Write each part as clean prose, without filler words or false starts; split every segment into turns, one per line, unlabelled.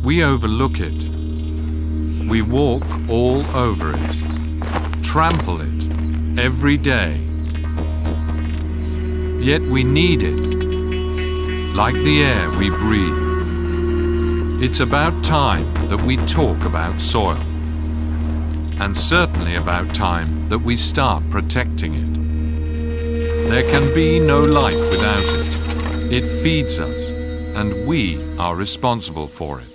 We overlook it. We walk all over it, trample it every day. Yet we need it, like the air we breathe. It's about time that we talk about soil, and certainly about time that we start protecting it. There can be no life without it. It feeds us, and we are responsible for it.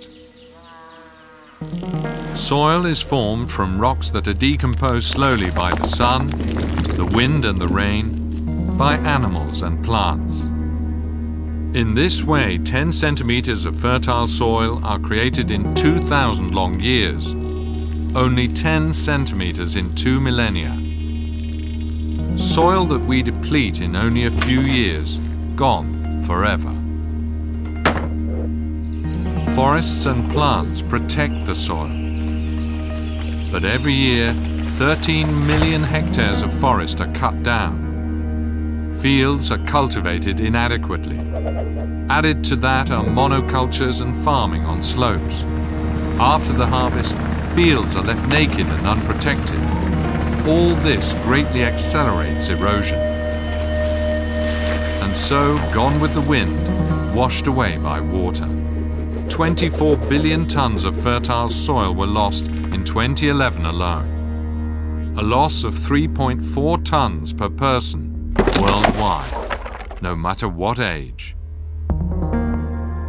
Soil is formed from rocks that are decomposed slowly by the sun, the wind and the rain, by animals and plants. In this way, 10 centimeters of fertile soil are created in 2,000 long years, only 10 centimeters in 2 millennia. Soil that we deplete in only a few years, gone forever. Forests and plants protect the soil. But every year, 13 million hectares of forest are cut down. Fields are cultivated inadequately. Added to that are monocultures and farming on slopes. After the harvest, fields are left naked and unprotected. All this greatly accelerates erosion. And so, gone with the wind, washed away by water. 24 billion tons of fertile soil were lost in 2011 alone. A loss of 3.4 tons per person worldwide, no matter what age.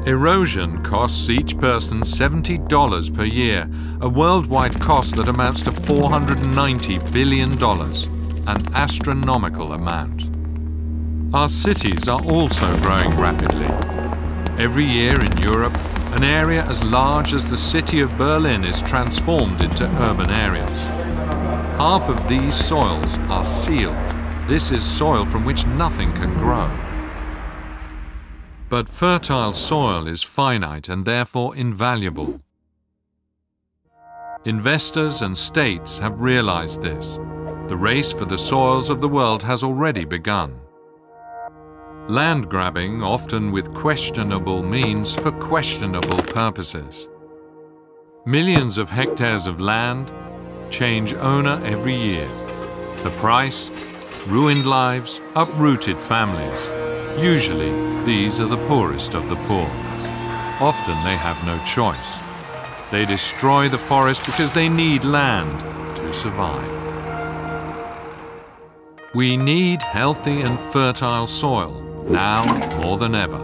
Erosion costs each person $70 per year, a worldwide cost that amounts to $490 billion, an astronomical amount. Our cities are also growing rapidly. Every year in Europe, an area as large as the city of Berlin is transformed into urban areas. Half of these soils are sealed. This is soil from which nothing can grow. But fertile soil is finite and therefore invaluable. Investors and states have realized this. The race for the soils of the world has already begun. Land grabbing, often with questionable means for questionable purposes. Millions of hectares of land change owner every year. The price? Ruined lives, uprooted families. Usually, these are the poorest of the poor. Often they have no choice. They destroy the forest because they need land to survive. We need healthy and fertile soil, now more than ever.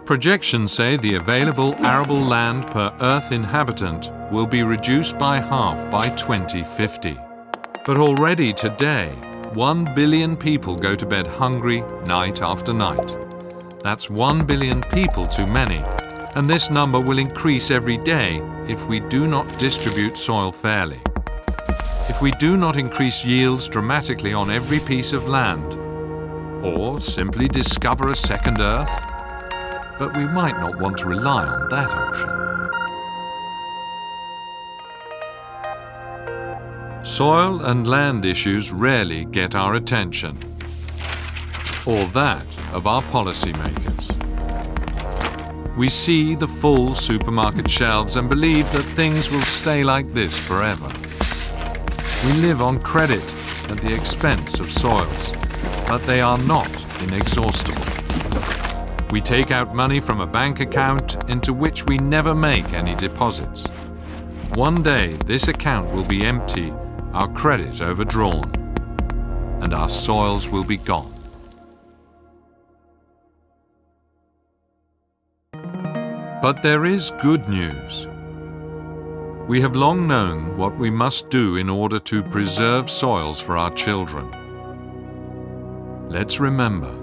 Projections say the available arable land per Earth inhabitant will be reduced by half by 2050. But already today, 1 billion people go to bed hungry night after night. That's 1 billion people too many, and this number will increase every day if we do not distribute soil fairly. If we do not increase yields dramatically on every piece of land, or simply discover a second Earth, but we might not want to rely on that option. Soil and land issues rarely get our attention, or that of our policymakers. We see the full supermarket shelves and believe that things will stay like this forever. We live on credit at the expense of soils, but they are not inexhaustible. We take out money from a bank account into which we never make any deposits. One day this account will be empty, our credit overdrawn, and our soils will be gone. But there is good news. We have long known what we must do in order to preserve soils for our children. Let's remember,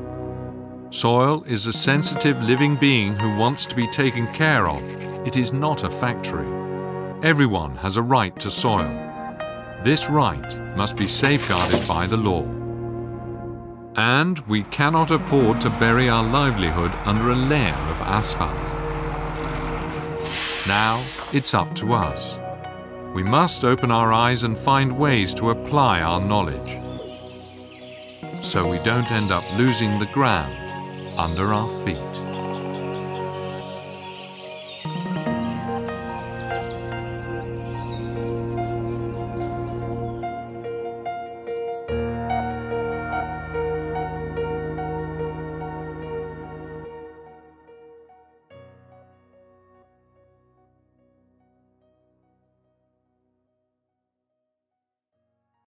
soil is a sensitive living being who wants to be taken care of. It is not a factory. Everyone has a right to soil. This right must be safeguarded by the law. And we cannot afford to bury our livelihood under a layer of asphalt. Now it's up to us. We must open our eyes and find ways to apply our knowledge, so we don't end up losing the ground under our feet.